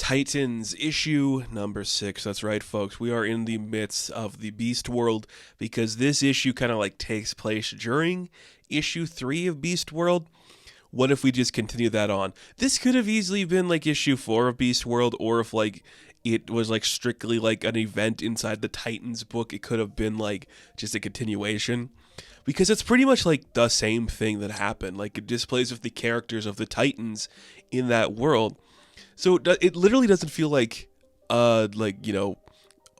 Titans issue number 6. That's right, folks. We are in the midst of the Beast World because this issue kind of like takes place during issue 3 of Beast World. What if we just continue that on? This could have easily been like issue 4 of Beast World, or if like it was like strictly like an event inside the Titans book, it could have been like just a continuation. Because it's pretty much like the same thing that happened. Like it just plays with the characters of the Titans in that world. So it literally doesn't feel like a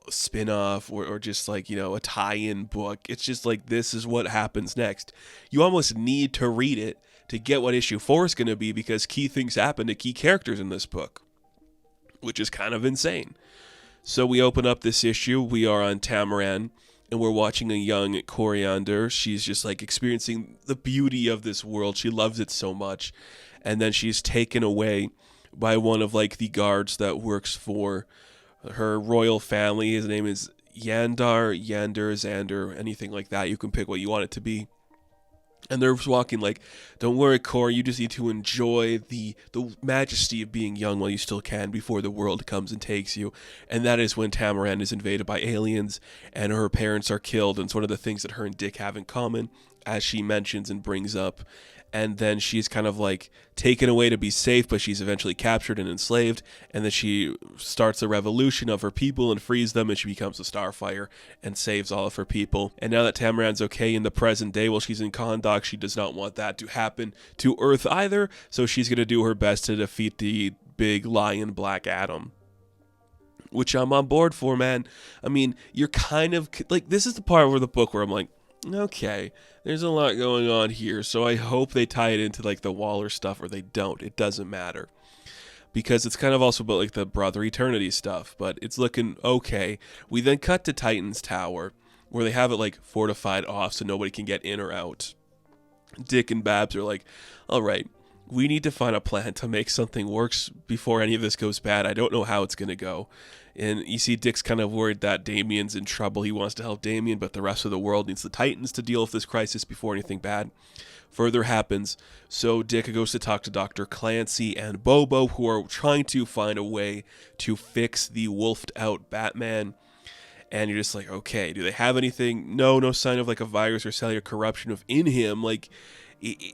spin-off or just like, a tie-in book. It's just like, this is what happens next. You almost need to read it to get what issue 4 is going to be, because key things happen to key characters in this book, which is kind of insane. So we open up this issue. We are on Tamaran, and we're watching a young Coriander. She's just like experiencing the beauty of this world. She loves it so much. And then she's taken away by one of like the guards that works for her royal family. His name is Yander, Xander, anything like that. You can pick what you want it to be. And they're walking like, don't worry, Cor, you just need to enjoy the majesty of being young while you still can before the world comes and takes you. And that is when Tamaran is invaded by aliens and her parents are killed. And it's one of the things that her and Dick have in common, as she mentions and brings up. And then she's kind of like taken away to be safe, but she's eventually captured and enslaved. And then she starts a revolution of her people and frees them, and she becomes a Starfire and saves all of her people. And now that Tamaran's okay in the present day while she's in Kahndaq, she does not want that to happen to Earth either. So she's going to do her best to defeat the big lion Black Adam, which I'm on board for, man. I mean, you're kind of like, this is the part of the book where I'm like, okay, there's a lot going on here, so I hope they tie it into like the Waller stuff, or they don't. It doesn't matter, because it's kind of also about like the Brother Eternity stuff, but it's looking okay. We then cut to Titan's Tower, where they have it like fortified off so nobody can get in or out. Dick and Babs are like, all right, we need to find a plan to make something works before any of this goes bad. I don't know how it's going to go. And you see Dick's kind of worried that Damien's in trouble. He wants to help Damien, but the rest of the world needs the Titans to deal with this crisis before anything bad further happens. So Dick goes to talk to Dr. Clancy and Bobo, who are trying to find a way to fix the wolfed out Batman. And you're just like, okay, do they have anything? No sign of like a virus or cellular corruption within him. Like,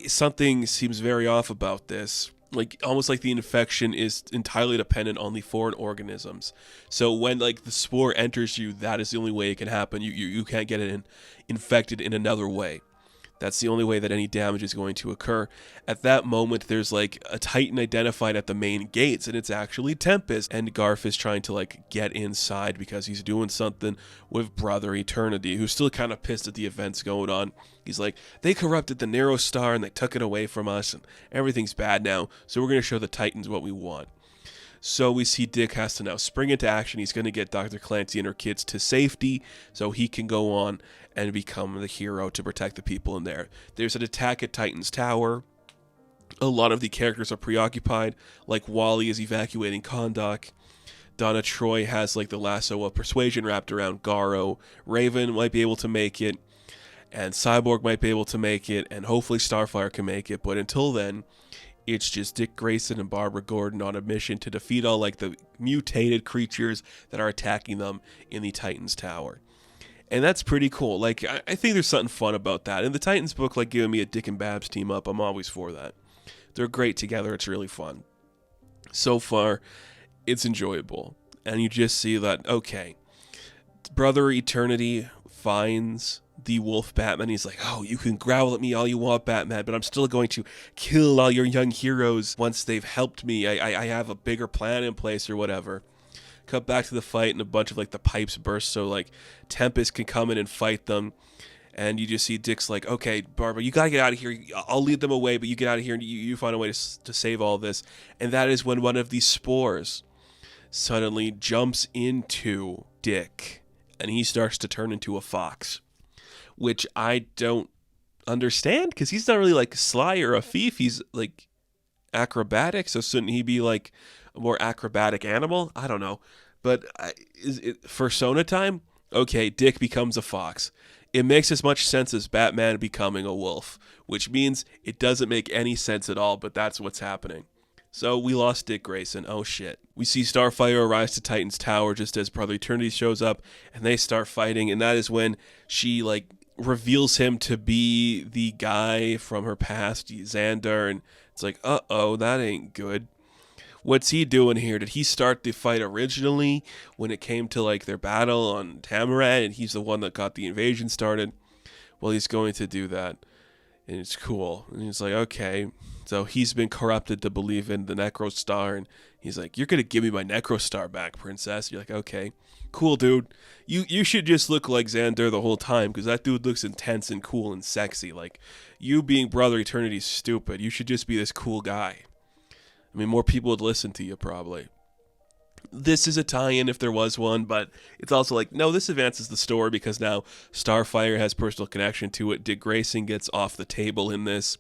something seems very off about this. Like, almost like the infection is entirely dependent on the foreign organisms. So when like the spore enters you, that is the only way it can happen. You can't get it infected in another way. That's the only way that any damage is going to occur. At that moment, there's like a Titan identified at the main gates, and it's actually Tempest. And Garth is trying to like get inside because he's doing something with Brother Eternity, who's still kind of pissed at the events going on. He's like, they corrupted the Narrow Star and they took it away from us, and everything's bad now, so we're going to show the Titans what we want. So we see Dick has to now spring into action. He's going to get Dr. Clancy and her kids to safety so he can go on and become the hero to protect the people in there. There's an attack at Titan's Tower. A lot of the characters are preoccupied, like Wally is evacuating Kahndaq. Donna Troy has like the lasso of persuasion wrapped around Garo. Raven might be able to make it, and Cyborg might be able to make it, and hopefully Starfire can make it. But until then, it's just Dick Grayson and Barbara Gordon on a mission to defeat all like the mutated creatures that are attacking them in the Titans Tower. And that's pretty cool. Like, I think there's something fun about that. In the Titans book, like giving me a Dick and Babs team up, I'm always for that. They're great together. It's really fun. So far, it's enjoyable. And you just see that, okay, Brother Eternity finds the wolf Batman. He's like, oh, you can growl at me all you want, Batman, but I'm still going to kill all your young heroes once they've helped me. I have a bigger plan in place or whatever. Cut back to the fight, and a bunch of like the pipes burst so like Tempest can come in and fight them. And you just see Dick's like, okay, Barbara, you gotta get out of here. I'll lead them away, but you get out of here and you find a way to save all this. And that is when one of these spores suddenly jumps into Dick, and he starts to turn into a fox, which I don't understand, because he's not really like Sly or a thief. He's like acrobatic, so shouldn't he be like a more acrobatic animal? I don't know. But is it Fursona time? Okay, Dick becomes a fox. It makes as much sense as Batman becoming a wolf, which means it doesn't make any sense at all, but that's what's happening. So we lost Dick Grayson. Oh shit. We see Starfire rise to Titan's tower just as Brother Eternity shows up, and they start fighting, and that is when she reveals him to be the guy from her past, Xandar, and it's like, uh-oh, that ain't good. What's he doing here? Did he start the fight originally when it came to their battle on Tamarat, and he's the one that got the invasion started? Well, he's going to do that, and it's cool. And he's like, okay. So he's been corrupted to believe in the Necrostar, and he's like, you're going to give me my Necrostar back, princess. You're like, okay, cool, dude. You should just look like Xandar the whole time, because that dude looks intense and cool and sexy. You being Brother Eternity's stupid. You should just be this cool guy. I mean, more people would listen to you, probably. This is a tie-in if there was one, but it's also no, this advances the story because now Starfire has personal connection to it. Dick Grayson gets off the table in this.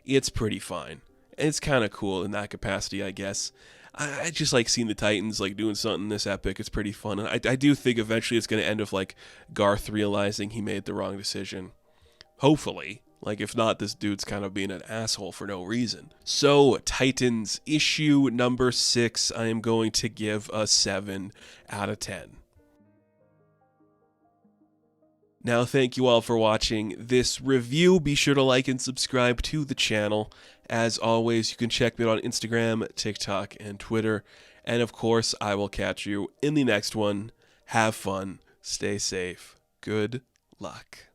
It's pretty fine. It's kind of cool in that capacity, I guess. I just like seeing the Titans doing something this epic. It's pretty fun. And I do think eventually it's going to end with Garth realizing he made the wrong decision. Hopefully. If not, this dude's kind of being an asshole for no reason. So, Titans issue number 6, I am going to give a 7 out of 10. Now, thank you all for watching this review. Be sure to like and subscribe to the channel. As always, you can check me out on Instagram, TikTok, and Twitter. And of course, I will catch you in the next one. Have fun. Stay safe. Good luck.